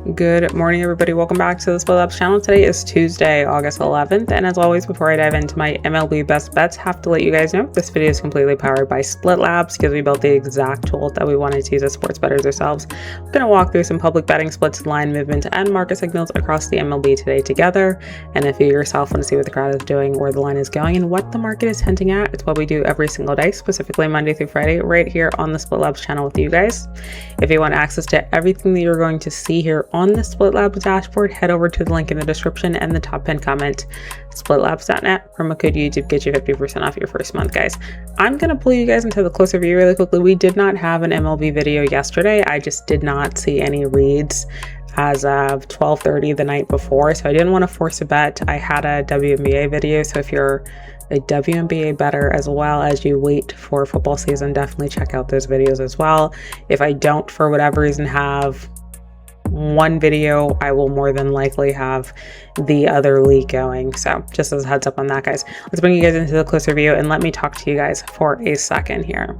Good morning, everybody. Welcome back to the Split Labs channel. Today is Tuesday, August 11th. And as always, before I dive into my MLB best bets, have to let you guys know this video is completely powered by Split Labs because we built the exact tool that we wanted to use as sports bettors ourselves. We're going to walk through some public betting splits, line movement, and market signals across the MLB today together. And if you yourself want to see what the crowd is doing, where the line is going, and what the market is hinting at, it's what we do every single day, specifically Monday through Friday, right here on the Split Labs channel with you guys. If you want access to everything that you're going to see here on the Split Labs dashboard, head over to the link in the description and the top pinned comment. splitlabs.net, promo code YouTube gets you 50% off your first month, guys. I'm going to pull you guys into the closer view really quickly. We did not have an MLB video yesterday. I just did not see any reads as of 12:30 the night before, so I didn't want to force a bet. I had a WNBA video, so if you're a WNBA bettor as well as you wait for football season, definitely check out those videos as well. If I don't, for whatever reason, have one video, I will more than likely have the other league going. So just as a heads up on that, guys. Let's bring you guys into the closer view and let me talk to you guys for a second here.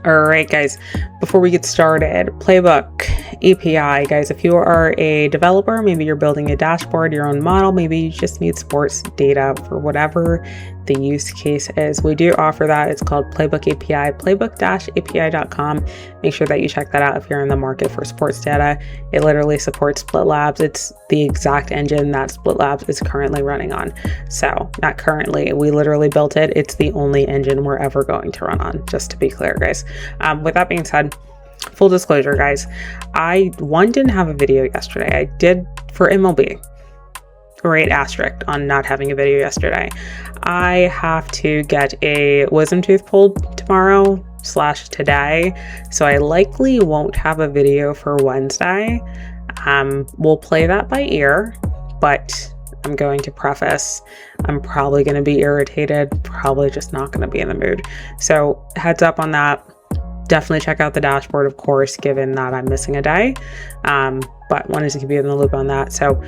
All right, guys, before we get started, playbook, API, guys, if you are a developer, maybe you're building a dashboard, your own model, maybe you just need sports data for whatever the use case is. We do offer that. It's called Playbook API, playbook-api.com. Make sure that you check that out if you're in the market for sports data. It literally supports Split Labs. It's the exact engine that Split Labs is currently running on. So not currently, we literally built it. It's the only engine we're ever going to run on, just to be clear, guys. With that being said, full disclosure, guys, I didn't have a video yesterday. I did for MLB. Great asterisk on not having a video yesterday. I have to get a wisdom tooth pulled tomorrow/today, so I likely won't have a video for Wednesday. We'll play that by ear, but I'm going to preface, I'm probably going to be irritated, probably just not going to be in the mood. So heads up on that. Definitely check out the dashboard, of course, given that I'm missing a day, but wanted to keep you in the loop on that. So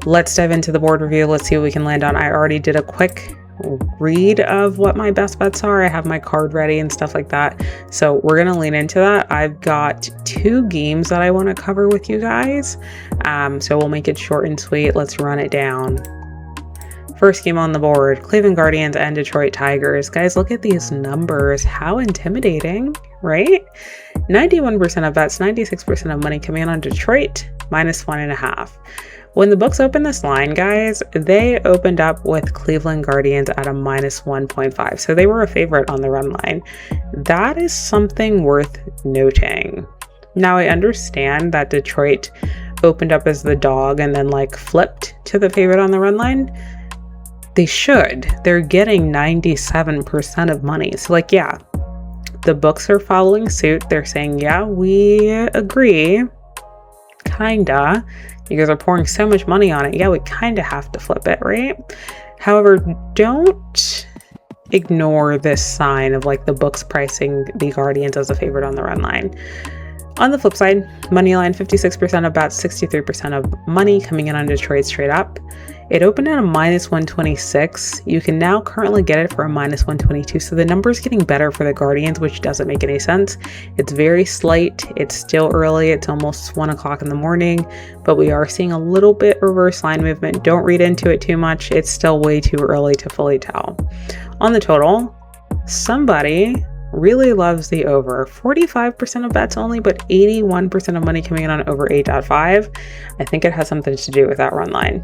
let's dive into the board review. Let's see what we can land on. I already did a quick read of what my best bets are. I have my card ready and stuff like that. So we're going to lean into that. I've got 2 games that I want to cover with you guys. So we'll make it short and sweet. Let's run it down. First game on the board, Cleveland Guardians and Detroit Tigers. Guys, look at these numbers. How intimidating, right? 91% of bets, 96% of money coming in on Detroit, -1.5. When the books opened this line, guys, they opened up with Cleveland Guardians at a -1.5. So they were a favorite on the run line. That is something worth noting. Now, I understand that Detroit opened up as the dog and then flipped to the favorite on the run line. They should. They're getting 97% of money. So yeah, the books are following suit. They're saying, yeah, we agree. Kinda. You guys are pouring so much money on it. Yeah, we kinda have to flip it, right? However, don't ignore this sign of the books pricing the Guardians as a favorite on the run line. On the flip side, money line, 56% of bets, 63% of money coming in on Detroit straight up. It opened at a -126. You can now currently get it for a -122. So the number is getting better for the Guardians, which doesn't make any sense. It's very slight. It's still early. It's almost 1 o'clock in the morning, but we are seeing a little bit reverse line movement. Don't read into it too much. It's still way too early to fully tell. On the total, somebody really loves the over. 45% of bets only, but 81% of money coming in on over 8.5. I think it has something to do with that run line.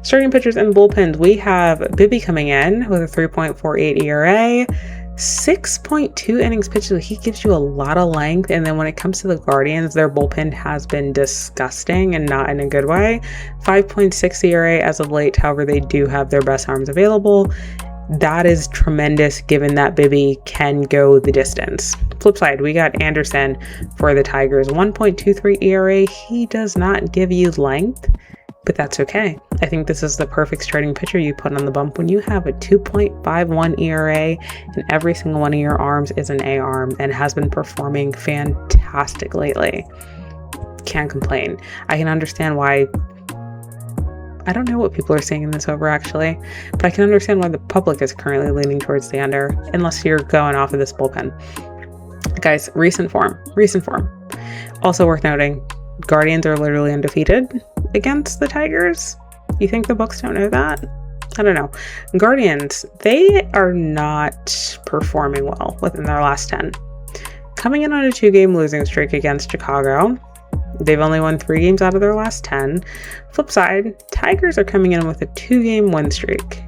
Starting pitchers and bullpens, we have Bibby coming in with a 3.48 ERA, 6.2 innings pitched. So he gives you a lot of length. And then when it comes to the Guardians, their bullpen has been disgusting and not in a good way. 5.6 ERA as of late. However, they do have their best arms available. That is tremendous given that Bibby can go the distance. Flip side, we got Anderson for the Tigers, 1.23 ERA. He does not give you length, but that's okay. I think this is the perfect starting pitcher you put on the bump when you have a 2.51 ERA and every single one of your arms is an A arm and has been performing fantastic lately. Can't complain. I can understand why. I don't know what people are saying in this over actually, but I can understand why the public is currently leaning towards the under, unless you're going off of this bullpen. Guys, recent form. Also worth noting, Guardians are literally undefeated against the Tigers. You think the books don't know that? I don't know. Guardians, they are not performing well within their last 10. Coming in on a 2-game losing streak against Chicago. They've only won 3 games out of their last 10. Flip side, Tigers are coming in with a 2-game win streak.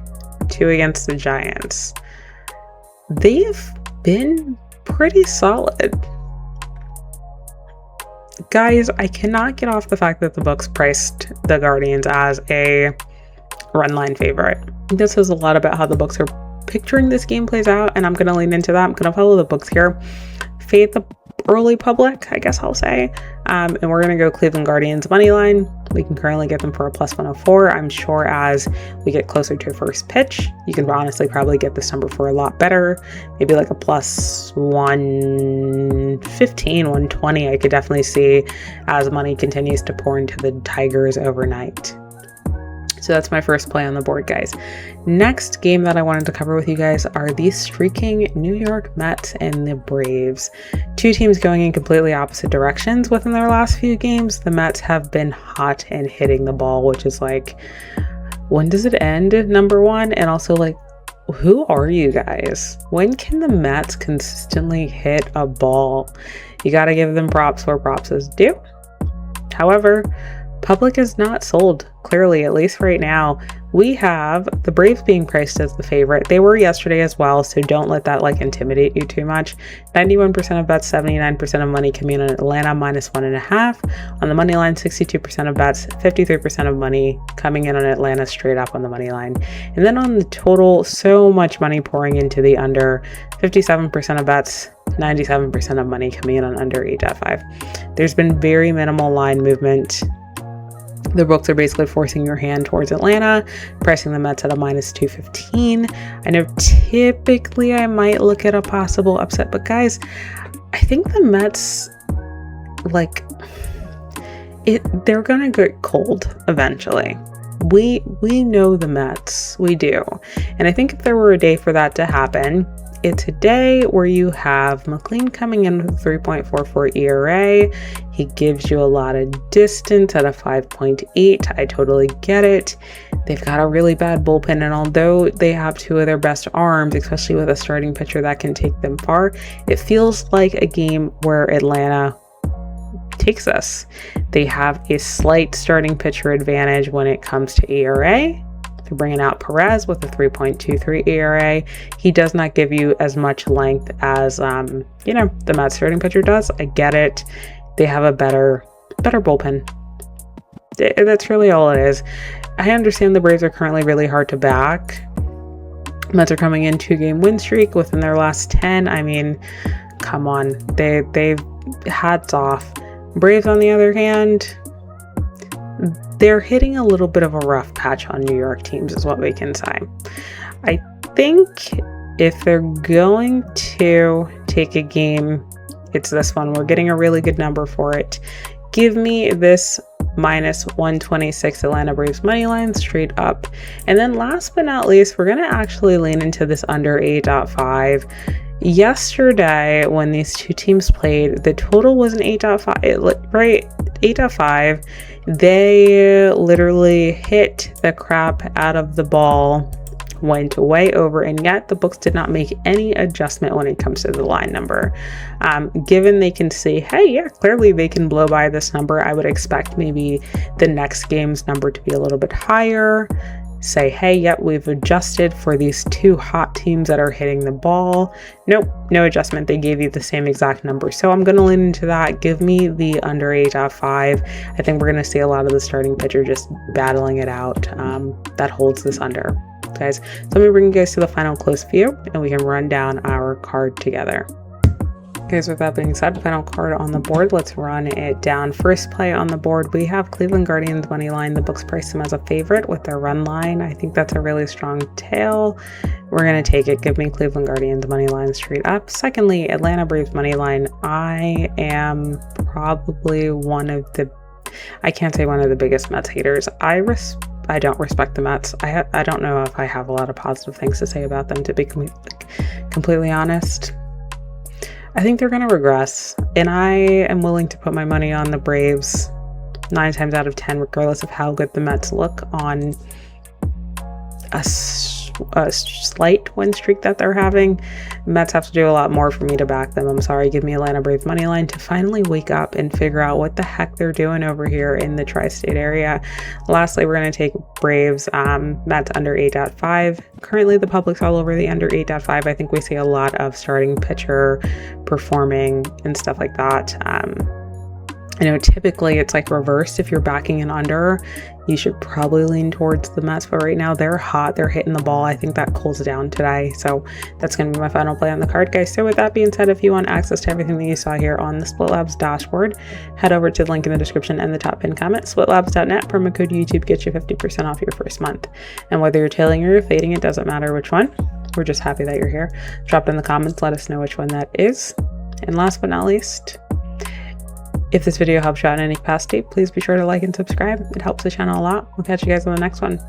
2 against the Giants. They've been pretty solid. Guys, I cannot get off the fact that the books priced the Guardians as a run line favorite. This says a lot about how the books are picturing this game plays out, and I'm going to lean into that. I'm going to follow the books here. Fade the early public, I guess I'll say. And we're going to go Cleveland Guardians money line. We can currently get them for a plus 104. I'm sure as we get closer to first pitch, you can honestly probably get this number for a lot better. Maybe like a plus 115, 120. I could definitely see as money continues to pour into the Tigers overnight. So that's my first play on the board, guys. Next game that I wanted to cover with you guys are the streaking New York Mets and the Braves. 2 teams going in completely opposite directions within their last few games. The Mets have been hot and hitting the ball, which is like, when does it end, number one? And also like, who are you guys? When can the Mets consistently hit a ball? You got to give them props where props is due. However, public is not sold, clearly, at least right now. We have the Braves being priced as the favorite. They were yesterday as well, so don't let that like intimidate you too much. 91% of bets, 79% of money coming in on Atlanta minus 1.5. On the money line, 62% of bets, 53% of money coming in on Atlanta straight up on the money line. And then on the total, so much money pouring into the under, 57% of bets, 97% of money coming in on under 8.5. There's been very minimal line movement. The books are basically forcing your hand towards Atlanta, pricing the Mets at a minus 215. I know typically I might look at a possible upset, but guys, I think the Mets, like, they're gonna get cold eventually. We know the Mets, we do. And I think if there were a day for that to happen, it's a day where you have McLean coming in with a 3.44 ERA. He gives you a lot of distance at a 5.8. I totally get it. They've got a really bad bullpen, and although they have 2 of their best arms, especially with a starting pitcher that can take them far, it feels like a game where Atlanta takes us. They have a slight starting pitcher advantage when it comes to ERA. They're bringing out Perez with a 3.23 ERA. He does not give you as much length as, the Mets starting pitcher does. I get it. They have a better bullpen. That's really all it is. I understand the Braves are currently really hard to back. Mets are coming in 2-game win streak within their last 10. I mean, come on. They've hats off. Braves, on the other hand, they're hitting a little bit of a rough patch on New York teams is what we can say. I think if they're going to take a game, it's this one. We're getting a really good number for it. Give me this minus 126 Atlanta Braves money line straight up. And then last but not least, we're going to actually lean into this under 8.5. Yesterday, when these 2 teams played, the total was an 8.5, right? 8.5. They literally hit the crap out of the ball, went way over, and yet the books did not make any adjustment when it comes to the line number. Given they can see, hey, yeah, clearly they can blow by this number, I would expect maybe the next game's number to be a little bit higher. Say, hey, yep, we've adjusted for these 2 hot teams that are hitting the ball. Nope, no adjustment. They gave you the same exact number. So I'm going to lean into that. Give me the under 8.5. I think we're going to see a lot of the starting pitcher just battling it out. That holds this under. Guys, so let me bring you guys to the final close view and we can run down our card together. Guys, with that being said, final card on the board, let's run it down. First play on the board, we have Cleveland Guardians money line. The books price them as a favorite with their run line. I think that's a really strong tail. We're going to take it. Give me Cleveland Guardians money line straight up. Secondly, Atlanta Braves money line. I am probably I can't say one of the biggest Mets haters. I don't respect the Mets. I don't know if I have a lot of positive things to say about them, to be completely honest. I think they're going to regress, and I am willing to put my money on the Braves 9 times out of 10, regardless of how good the Mets look on a slight win streak that they're having. Mets have to do a lot more for me to back them. I'm sorry. Give me Atlanta Braves money line to finally wake up and figure out what the heck they're doing over here in the tri-state area. Lastly, we're going to take Braves Mets under 8.5. Currently, the public's all over the under 8.5. I think we see a lot of starting pitcher performing and stuff like that. I know typically it's like reversed. If you're backing an under, you should probably lean towards the Mets, but right now they're hot. They're hitting the ball. I think that cools down today. So that's going to be my final play on the card, guys. So with that being said, if you want access to everything that you saw here on the Split Labs dashboard, head over to the link in the description and the top pinned comment. splitlabs.net, promo code YouTube gets you 50% off your first month. And whether you're tailing or you're fading, it doesn't matter which one. We're just happy that you're here. Drop in the comments. Let us know which one that is. And last but not least, if this video helps you out in any capacity, please be sure to like and subscribe. It helps the channel a lot. We'll catch you guys on the next one.